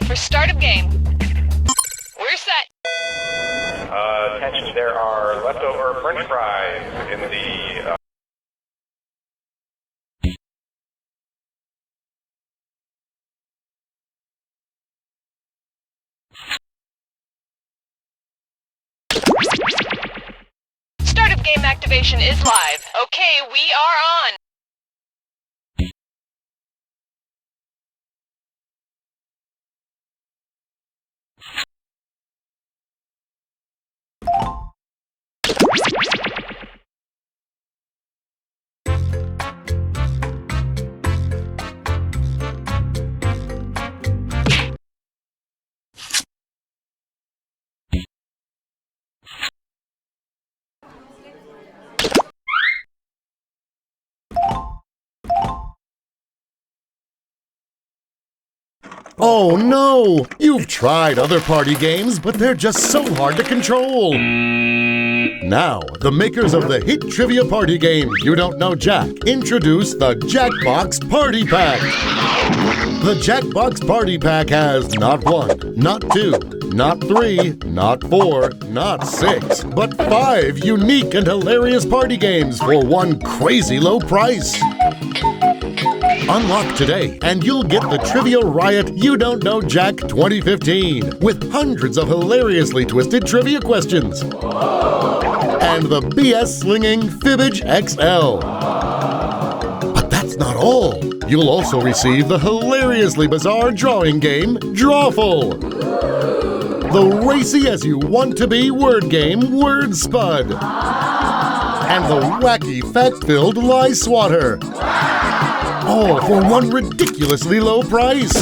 for start of game. We're set. Attention, there are leftover french fries in the... Start of game activation is live. Okay, we are on. Oh no! You've tried other party games, but they're just so hard to control. Now, the makers of the hit trivia party game You Don't Know Jack introduce the Jackbox Party Pack. The Jackbox Party Pack has not 1, not 2, not 3, not 4, not 6, but 5 unique and hilarious party games for one crazy low price. Unlock today, and you'll get the Trivia Riot You Don't Know Jack 2015 with hundreds of hilariously twisted trivia questions. And the BS Slinging Fibbage XL. But that's not all. You'll also receive the hilariously bizarre drawing game, Drawful. The racy as you want to be word game, Word Spud. And the wacky fact-filled Lie Swatter. All for one ridiculously low price.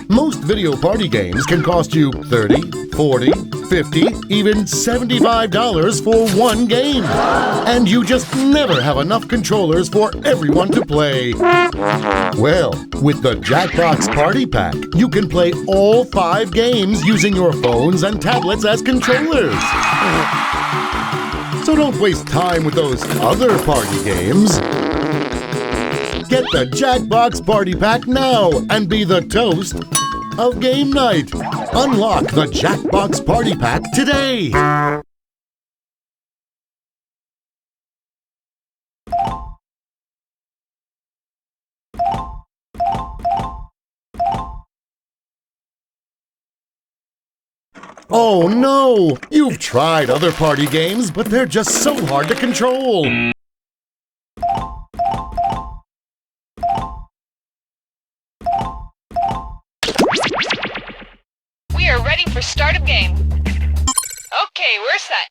Most video party games can cost you $30, $40, $50, even $75 for one game. And you just never have enough controllers for everyone to play. Well, with the Jackbox Party Pack, you can play all 5 games using your phones and tablets as controllers. So don't waste time with those other party games. Get the Jackbox Party Pack now and be the toast of game night. Unlock the Jackbox Party Pack today. Oh no! You've tried other party games, but they're just so hard to control. We are ready for start of game. Okay, we're set.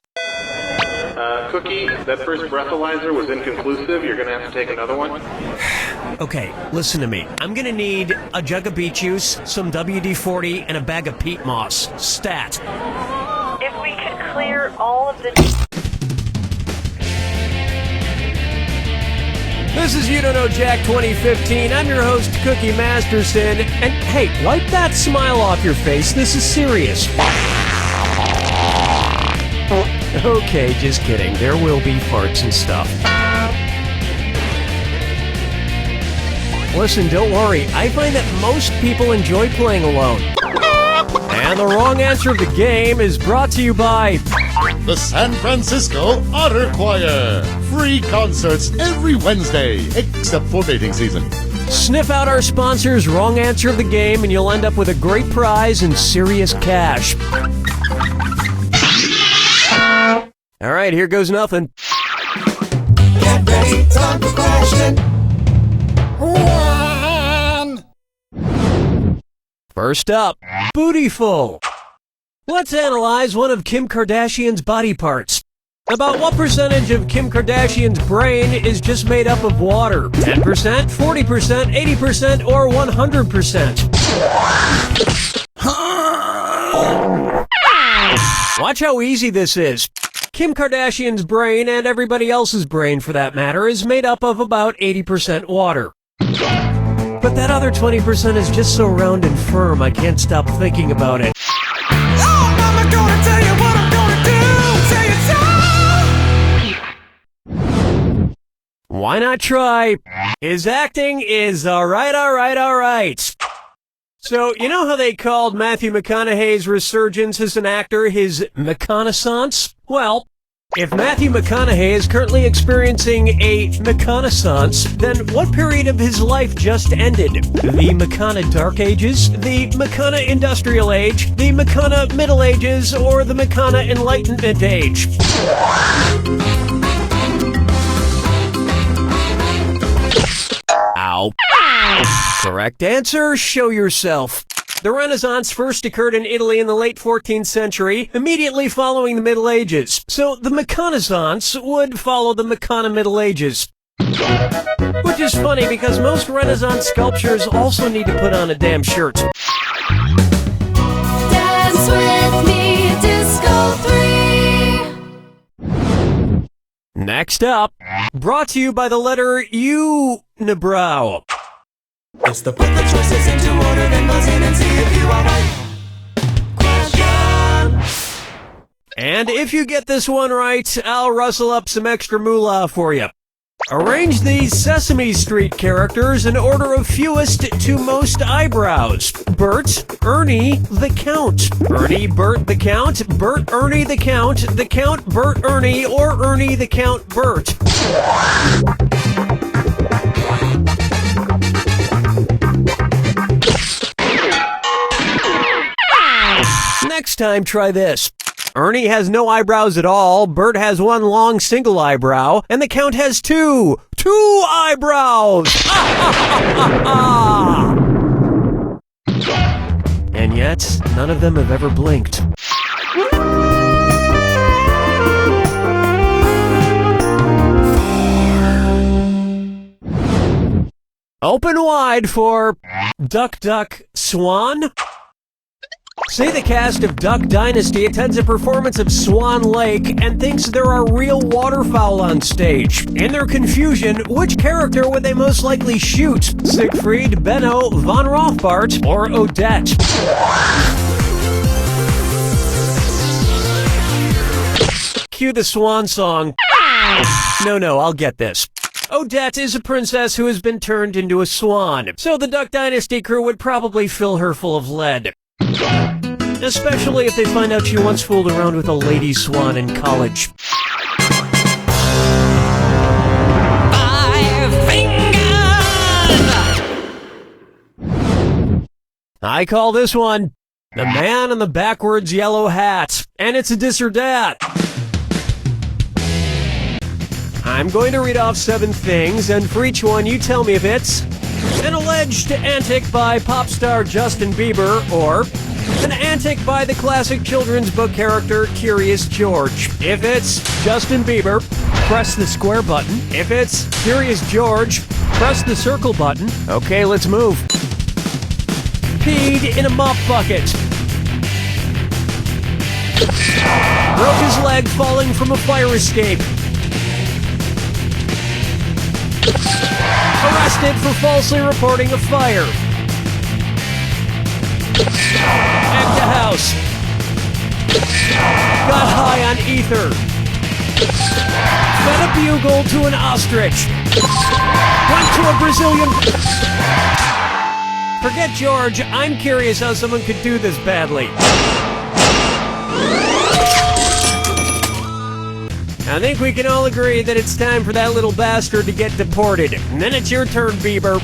Cookie, that first breathalyzer was inconclusive. You're gonna have to take another one. Okay, listen to me. I'm gonna need a jug of beet juice, some WD-40, and a bag of peat moss. Stat. If we could clear all of the... This is You Don't Know Jack 2015. I'm your host, Cookie Masterson. And hey, wipe that smile off your face. This is serious. Okay, just kidding. There will be farts and stuff. Listen, don't worry. I find that most people enjoy playing alone. And the wrong answer of the game is brought to you by the San Francisco Otter Choir. Free concerts every Wednesday, except for mating season. Sniff out our sponsor's wrong answer of the game and you'll end up with a great prize and serious cash. All right, here goes nothing. Get ready, time for question 1. First up, Bootyful. Let's analyze one of Kim Kardashian's body parts. About what percentage of Kim Kardashian's brain is just made up of water? 10%, 40%, 80%, or 100%? Watch how easy this is. Kim Kardashian's brain, and everybody else's brain for that matter, is made up of about 80% water. But that other 20% is just so round and firm, I can't stop thinking about it. Oh, Mama, gonna tell you what I'm gonna do. Say it so. Why not try? His acting is alright. So, you know how they called Matthew McConaughey's resurgence as an actor his McConaissance? Well, if Matthew McConaughey is currently experiencing a McConaissance, then what period of his life just ended? The McCona Dark Ages, the McCona Industrial Age, the McCona Middle Ages, or the McCona Enlightenment Age? Ow. Correct answer, show yourself. The Renaissance first occurred in Italy in the late 14th century, immediately following the Middle Ages. So the McConaissance would follow the McCona Middle Ages. Which is funny because most Renaissance sculptures also need to put on a damn shirt. Dance with me, Disco 3. Next up, brought to you by the letter Unibrow. It's the put the choices into order, then buzz in and see if you are right. Question. And if you get this one right, I'll rustle up some extra moolah for you. Arrange these Sesame Street characters in order of fewest to most eyebrows. Bert, Ernie, the Count. Ernie, Bert, the Count. Bert, Ernie, the Count. The Count, Bert, Ernie, or Ernie, the Count, Bert. Next time, try this. Ernie has no eyebrows at all, Bert has one long single eyebrow, and the Count has two eyebrows! And yet, none of them have ever blinked. Open wide for Duck, Duck, Swan. Say the cast of Duck Dynasty attends a performance of Swan Lake and thinks there are real waterfowl on stage. In their confusion, which character would they most likely shoot? Siegfried, Benno, Von Rothbart, or Odette? Cue the swan song. No, I'll get this. Odette is a princess who has been turned into a swan, so the Duck Dynasty crew would probably fill her full of lead. Especially if they find out she once fooled around with a lady swan in college. 5 fingers. I call this one The Man in the Backwards Yellow Hat, and it's a dis or dat. I'm going to read off 7 things, and for each one you tell me if it's an alleged antic by pop star Justin Bieber, or an antic by the classic children's book character Curious George. If it's Justin Bieber, press the square button. If it's Curious George, press the circle button. Okay, let's move. Peed in a mop bucket. Broke his leg falling from a fire escape. Arrested for falsely reporting a fire. Egged a house. Got high on ether. Fed a bugle to an ostrich. Went to a Brazilian... Forget George, I'm curious how someone could do this badly. I think we can all agree that it's time for that little bastard to get deported. And then it's your turn, Bieber.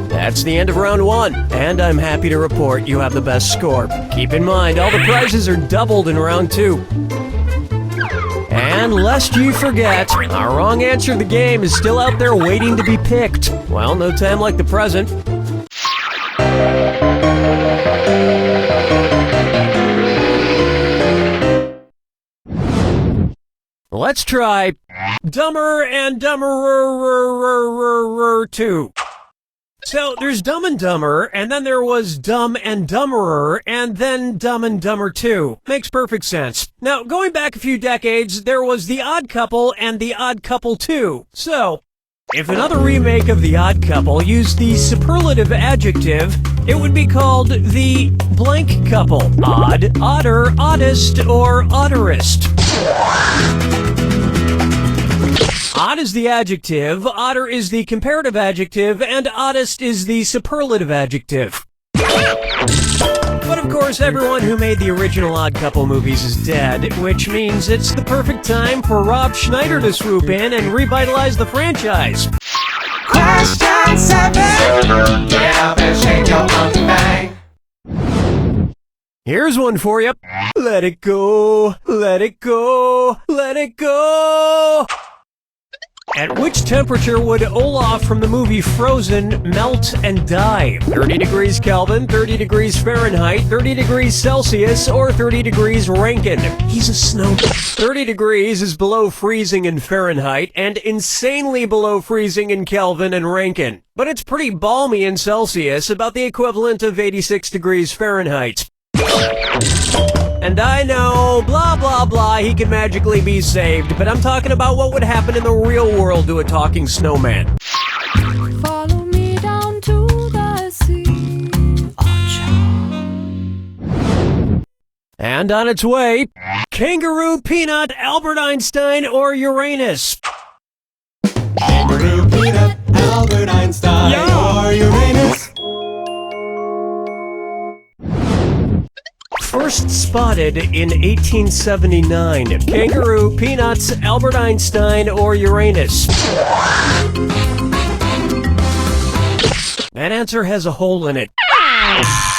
That's the end of round 1, and I'm happy to report you have the best score. Keep in mind, all the prizes are doubled in round 2. And lest you forget, our wrong answer to the game is still out there waiting to be picked. Well, no time like the present. Let's try Dumber and Dumberer 2. So, there's Dumb and Dumber, and then there was Dumb and Dumberer, and then Dumb and Dumber 2. Makes perfect sense. Now, going back a few decades, there was The Odd Couple and The Odd Couple 2. So, if another remake of The Odd Couple used the superlative adjective, it would be called The Blank Couple. Odd, odder, oddest, or odderest. Odd is the adjective, odder is the comparative adjective, and oddest is the superlative adjective. But of course, everyone who made the original Odd Couple movies is dead, which means it's the perfect time for Rob Schneider to swoop in and revitalize the franchise. Question 7. Get up and shake your monkey bang. Here's one for you. Let it go, let it go, let it go. At which temperature would Olaf from the movie Frozen melt and die? 30 degrees Kelvin, 30 degrees Fahrenheit, 30 degrees Celsius, or 30 degrees Rankine? He's a snow. 30 degrees is below freezing in Fahrenheit and insanely below freezing in Kelvin and Rankine. But it's pretty balmy in Celsius, about the equivalent of 86 degrees Fahrenheit. And I know, blah blah blah, he can magically be saved, but I'm talking about what would happen in the real world to a talking snowman. Follow me down to the sea. And on its way, Kangaroo, Peanut, Albert Einstein, or Uranus? Kangaroo, Peanut, Albert Einstein, or Uranus. First spotted in 1879. Kangaroo, Peanuts, Albert Einstein, or Uranus? That answer has a hole in it.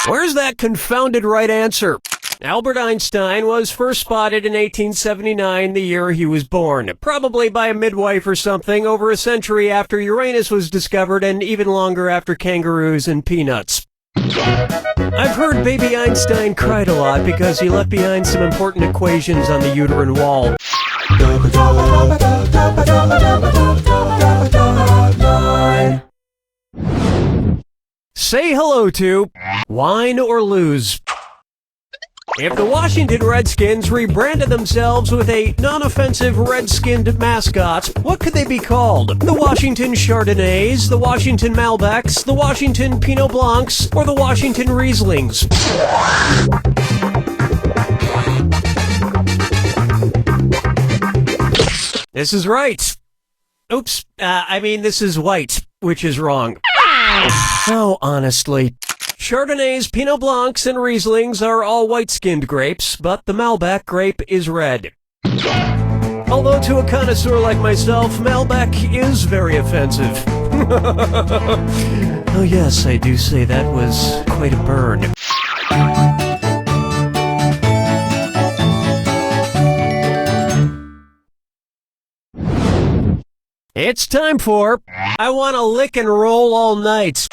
Where's that confounded right answer? Albert Einstein was first spotted in 1879, the year he was born. Probably by a midwife or something, over a century after Uranus was discovered and even longer after kangaroos and peanuts. I've heard baby Einstein cried a lot because he left behind some important equations on the uterine wall. Say hello to wine or lose. If the Washington Redskins rebranded themselves with a non-offensive red-skinned mascot, what could they be called? The Washington Chardonnays, the Washington Malbecs, the Washington Pinot Blancs, or the Washington Rieslings? This is right. Oops, this is white, which is wrong. Oh, honestly. Chardonnays, Pinot Blancs, and Rieslings are all white-skinned grapes, but the Malbec grape is red. Although to a connoisseur like myself, Malbec is very offensive. Oh yes, I do say that was quite a burn. It's time for I Wanna Lick and Roll All Night.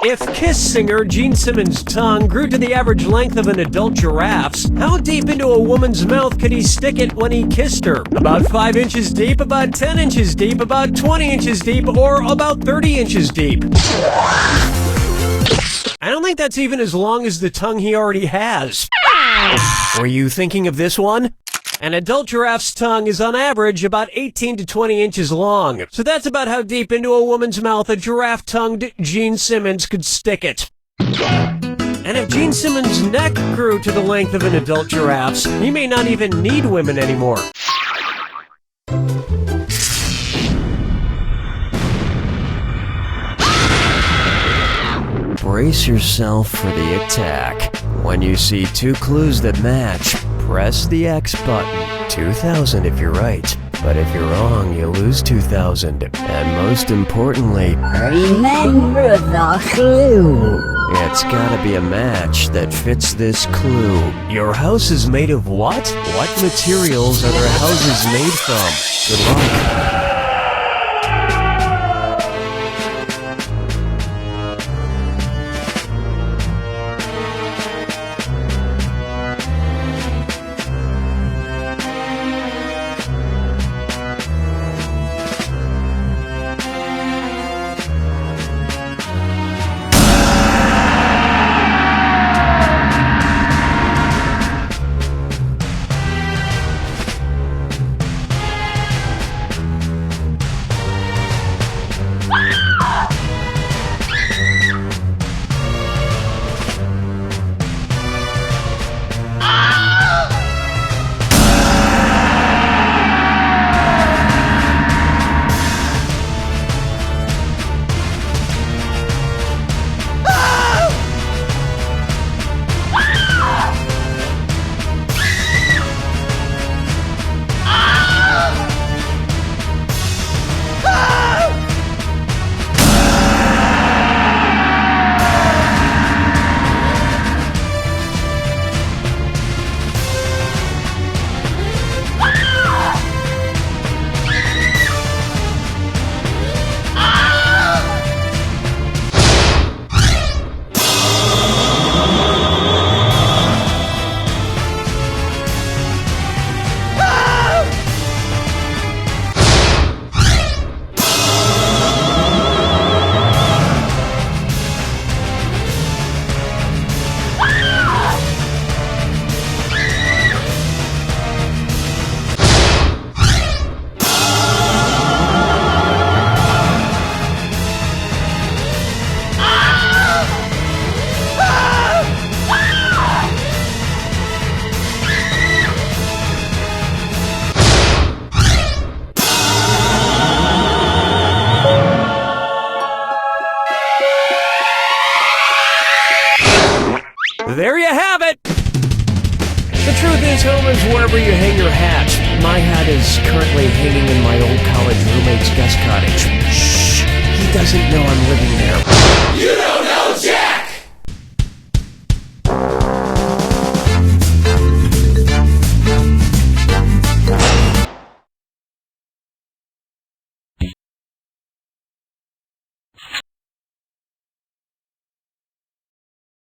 If Kiss singer Gene Simmons' tongue grew to the average length of an adult giraffe's, how deep into a woman's mouth could he stick it when he kissed her? About 5 inches deep, about 10 inches deep, about 20 inches deep, or about 30 inches deep? I don't think that's even as long as the tongue he already has. Were you thinking of this one? An adult giraffe's tongue is on average about 18 to 20 inches long. So that's about how deep into a woman's mouth a giraffe-tongued Gene Simmons could stick it. And if Gene Simmons' neck grew to the length of an adult giraffe's, he may not even need women anymore. Brace yourself for the attack. When you see two clues that match, press the X button. 2,000 if you're right, but if you're wrong, you lose 2,000. And most importantly, remember the clue. It's gotta be a match that fits this clue. Your house is made of what? What materials are their houses made from? Good luck. Nice home is wherever you hang your hat. My hat is currently hanging in my old college roommate's guest cottage. Shh, he doesn't know I'm living there.